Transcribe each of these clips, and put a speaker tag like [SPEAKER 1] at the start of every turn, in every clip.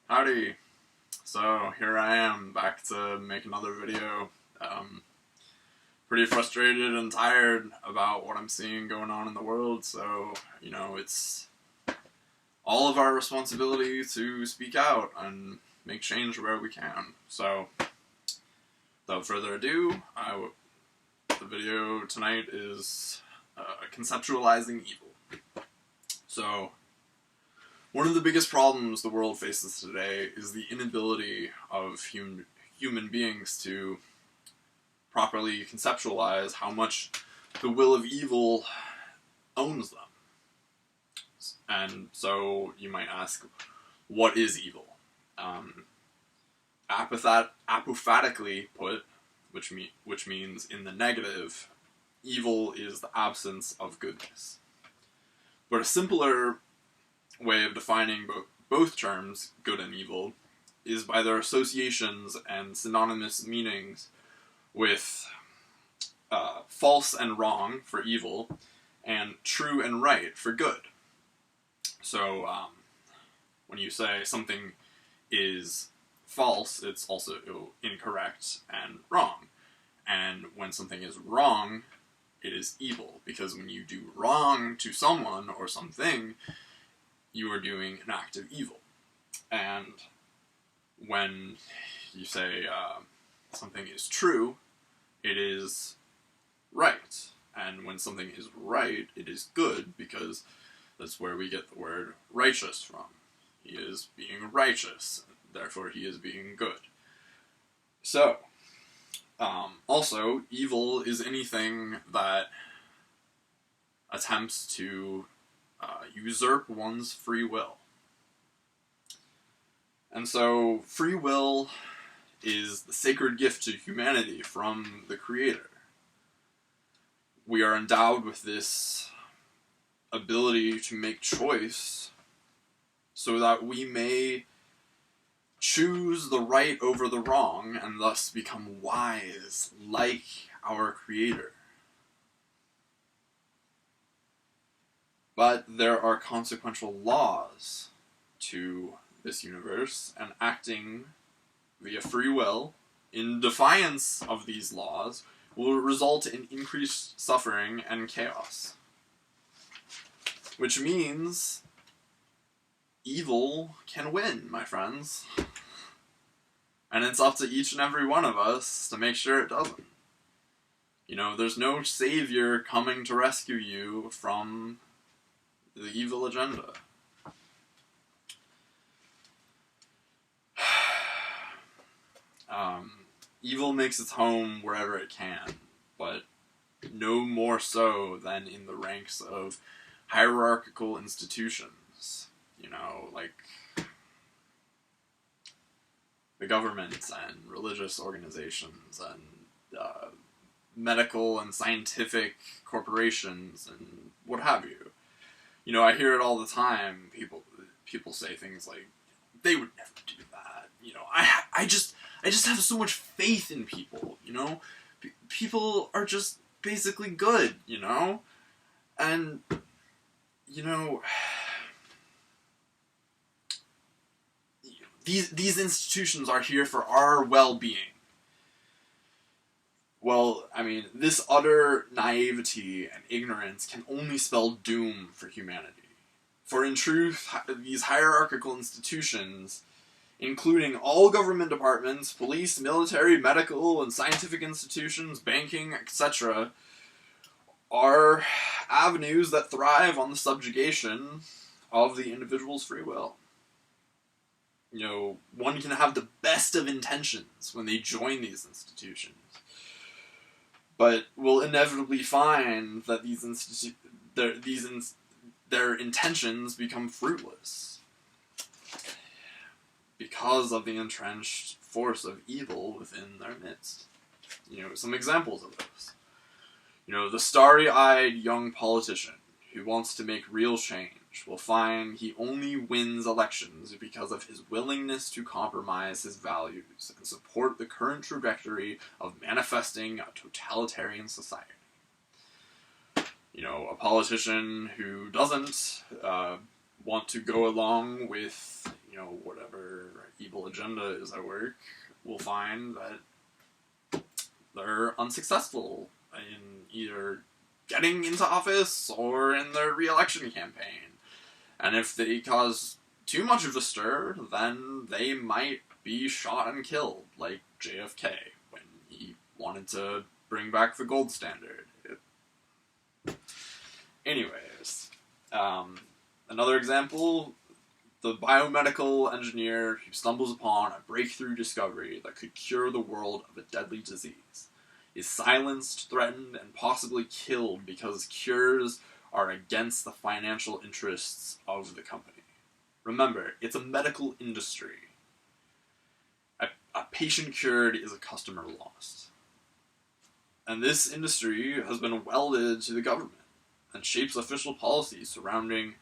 [SPEAKER 1] Howdy! So here I am, back to make another video. Pretty frustrated and tired about what I'm seeing going on in the world, so, it's all of our responsibility to speak out and make change where we can. So, without further ado, the video tonight is Conceptualizing Evil. So, one of the biggest problems the world faces today is the inability of human beings to properly conceptualize how much the will of evil owns them. And so you might ask, what is evil? Apophatically put, which means in the negative, evil is the absence of goodness. But a simpler way of defining both terms, good and evil, is by their associations and synonymous meanings with false and wrong for evil, and true and right for good. So, when you say something is false, it's also incorrect and wrong. And when something is wrong, it is evil, because when you do wrong to someone or something, you are doing an act of evil. And when you say something is true, it is right. And when something is right, it is good, because that's where we get the word righteous from. He is being righteous, therefore he is being good. So, also, evil is anything that attempts to usurp one's free will. And so, free will is the sacred gift to humanity from the Creator. We are endowed with this ability to make choice so that we may choose the right over the wrong and thus become wise like our Creator. But there are consequential laws to this universe, and acting via free will in defiance of these laws will result in increased suffering and chaos. Which means evil can win, my friends. And it's up to each and every one of us to make sure it doesn't. There's no savior coming to rescue you from the evil agenda. Evil makes its home wherever it can, but no more so than in the ranks of hierarchical institutions. Like the government and religious organizations and medical and scientific corporations and what have you. I hear it all the time. People say things like, they would never do that. I just have so much faith in people, People are just basically good, And, these institutions are here for our well-being. Well, this utter naivety and ignorance can only spell doom for humanity. For in truth, these hierarchical institutions, including all government departments, police, military, medical, and scientific institutions, banking, etc., are avenues that thrive on the subjugation of the individual's free will. One can have the best of intentions when they join these institutions, but will inevitably find that their intentions become fruitless because of the entrenched force of evil within their midst. Some examples of those. The starry-eyed young politician who wants to make real change will find he only wins elections because of his willingness to compromise his values and support the current trajectory of manifesting a totalitarian society. A politician who doesn't want to go along with, whatever evil agenda is at work will find that they're unsuccessful in either getting into office or in their re-election campaign. And if they cause too much of a stir, then they might be shot and killed, like JFK, when he wanted to bring back the gold standard. Anyways, another example, the biomedical engineer who stumbles upon a breakthrough discovery that could cure the world of a deadly disease is silenced, threatened, and possibly killed because cures are against the financial interests of the company. Remember, it's a medical industry. A patient cured is a customer lost. And this industry has been welded to the government and shapes official policy surrounding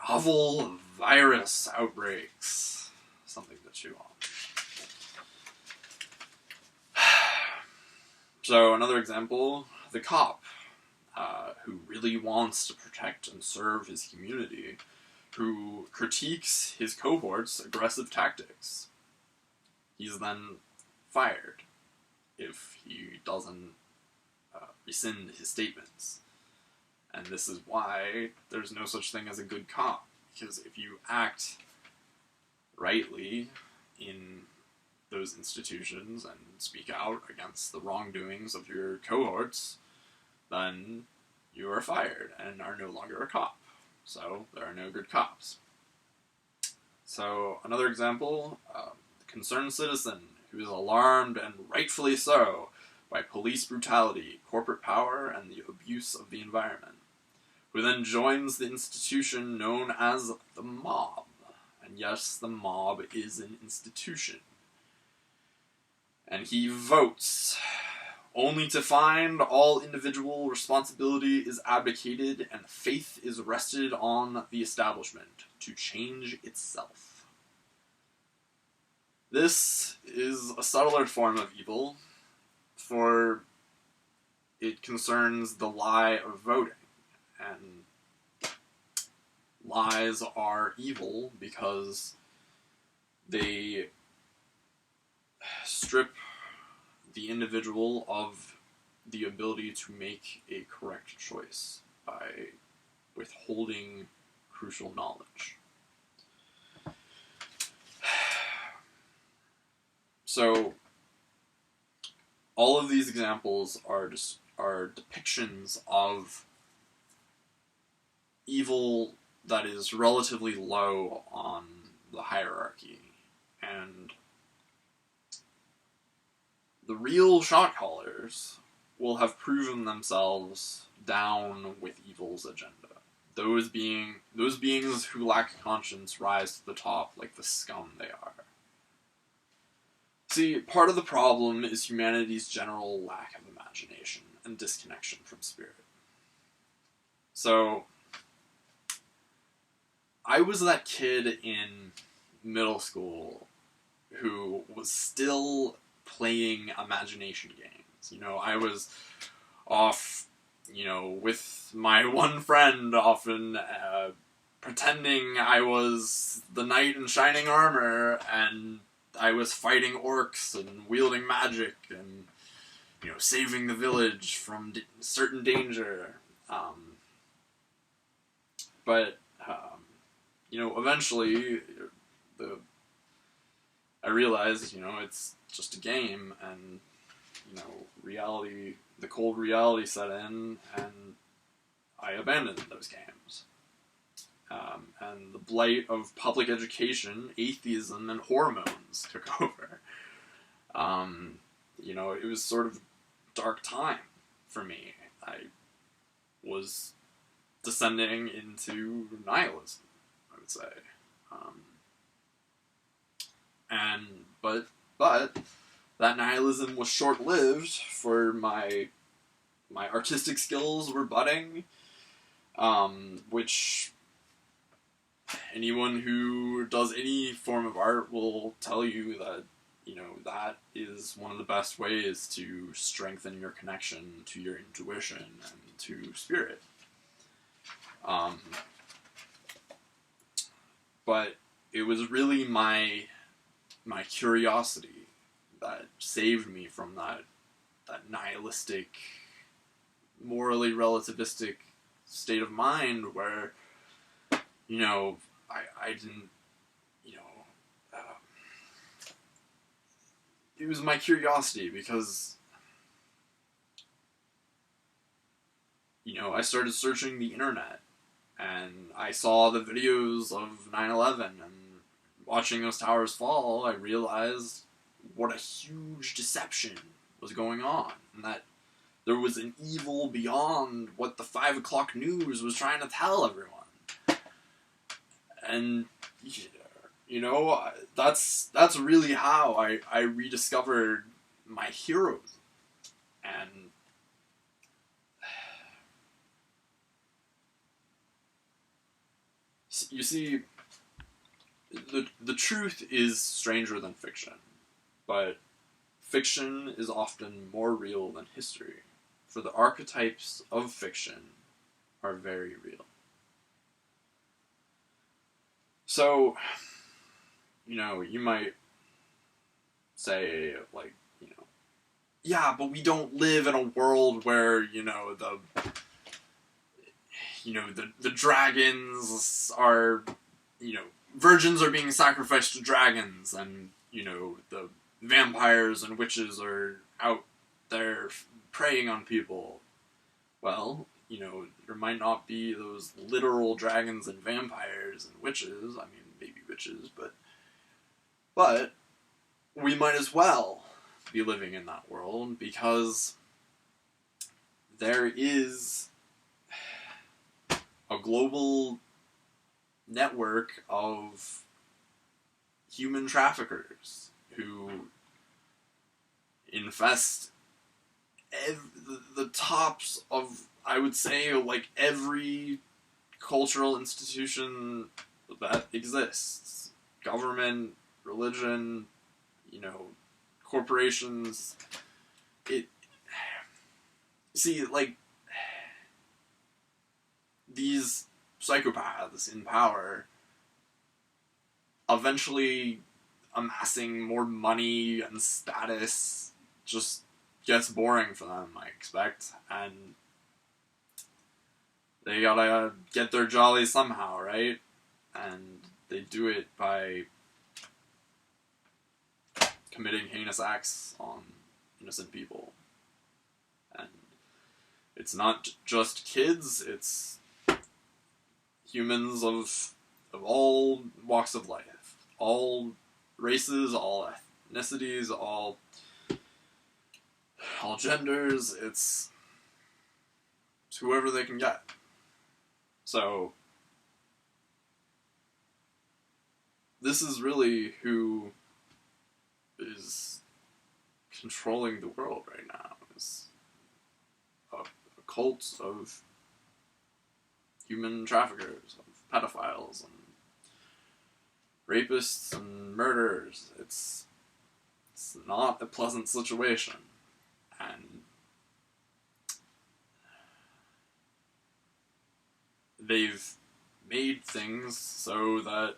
[SPEAKER 1] novel virus outbreaks. Something to chew on. So another example, the cop, who really wants to protect and serve his community, who critiques his cohort's aggressive tactics. He's then fired if he doesn't rescind his statements. And this is why there's no such thing as a good cop. Because if you act rightly in those institutions and speak out against the wrongdoings of your cohorts, then you are fired and are no longer a cop. So there are no good cops. So another example, the concerned citizen who is alarmed, and rightfully so, by police brutality, corporate power, and the abuse of the environment, who then joins the institution known as the mob. And yes, the mob is an institution. And he votes, only to find all individual responsibility is abdicated and faith is rested on the establishment to change itself. This is a subtler form of evil, for it concerns the lie of voting. And lies are evil because they strip the individual of the ability to make a correct choice by withholding crucial knowledge. So, all of these examples are depictions of evil that is relatively low on the hierarchy, and the real shot callers will have proven themselves down with evil's agenda. Those beings who lack conscience rise to the top like the scum they are. See, part of the problem is humanity's general lack of imagination and disconnection from spirit. So, I was that kid in middle school who was still playing imagination games. You know, I was off, with my one friend often pretending I was the knight in shining armor and I was fighting orcs and wielding magic and, saving the village from certain danger. But eventually I realized, it's just a game, and, the cold reality set in, and I abandoned those games. And the blight of public education, atheism, and hormones took over. It was sort of a dark time for me. I was descending into nihilism, I would say. But that nihilism was short-lived, for my artistic skills were budding, which anyone who does any form of art will tell you that, that is one of the best ways to strengthen your connection to your intuition and to spirit. But it was really my my curiosity that saved me from that nihilistic, morally relativistic state of mind where, you know, I didn't, you know, it was my curiosity because, you know, I started searching the internet and I saw the videos of 9/11 and watching those towers fall, I realized what a huge deception was going on and that there was an evil beyond what the 5 o'clock news was trying to tell everyone. And, you know, that's really how I rediscovered my heroes. And you see, the truth is stranger than fiction, but fiction is often more real than history, for the archetypes of fiction are very real. So, you know, you might say, like, you know, yeah, but we don't live in a world where, you know, the dragons are, you know, virgins are being sacrificed to dragons, and, you know, the vampires and witches are out there preying on people. Well, you know, there might not be those literal dragons and vampires and witches. I mean, maybe witches, but we might as well be living in that world because there is a global network of human traffickers who infest the tops of, I would say, like, every cultural institution that exists. Government, religion, you know, corporations. See, like, these psychopaths in power eventually amassing more money and status just gets boring for them, I expect, and they gotta get their jolly somehow, right? And they do it by committing heinous acts on innocent people. And it's not just kids, it's humans of all walks of life, all races, all ethnicities, all genders. It's whoever they can get. So this is really who is controlling the world right now. Is a cult of human traffickers, of pedophiles, and rapists, and murderers. It's not a pleasant situation. And they've made things so that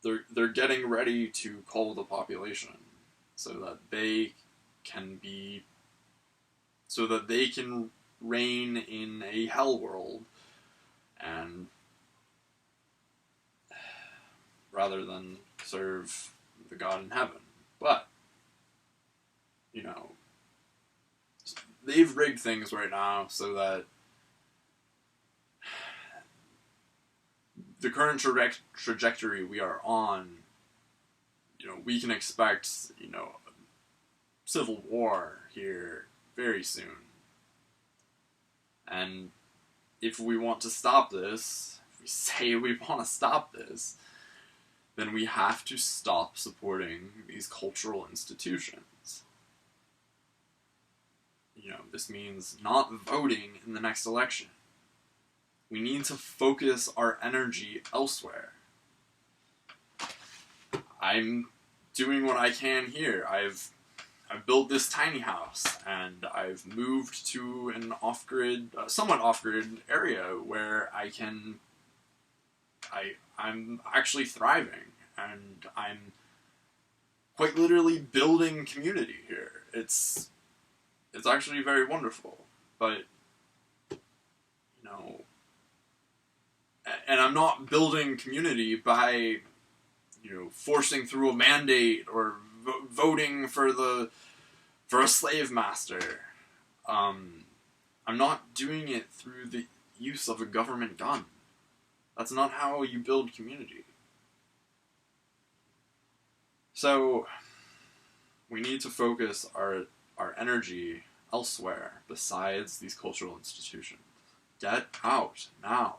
[SPEAKER 1] they're getting ready to cull the population so that they can reign in a hell world, and rather than serve the God in heaven. But, you know, they've rigged things right now so that the current trajectory we are on, you know, we can expect, you know, civil war here very soon. And if we want to stop this, if we say we want to stop this, then we have to stop supporting these cultural institutions. You know, this means not voting in the next election. We need to focus our energy elsewhere. I'm doing what I can here. I've built this tiny house, and I've moved to an off-grid, somewhat off-grid area where I can I'm actually thriving, and I'm quite literally building community here. It's actually very wonderful, but, you know, and I'm not building community by, you know, forcing through a mandate or voting for a slave master. I'm not doing it through the use of a government gun. That's not how you build community. So, we need to focus our energy elsewhere besides these cultural institutions. Get out now.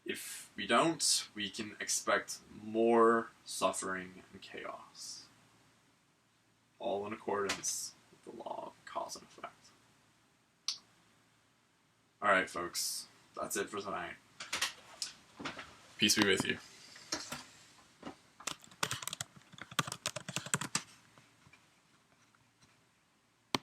[SPEAKER 1] If we don't, we can expect more suffering and chaos. All in accordance with the law of cause and effect. Alright, folks. That's it for tonight. Peace be with you.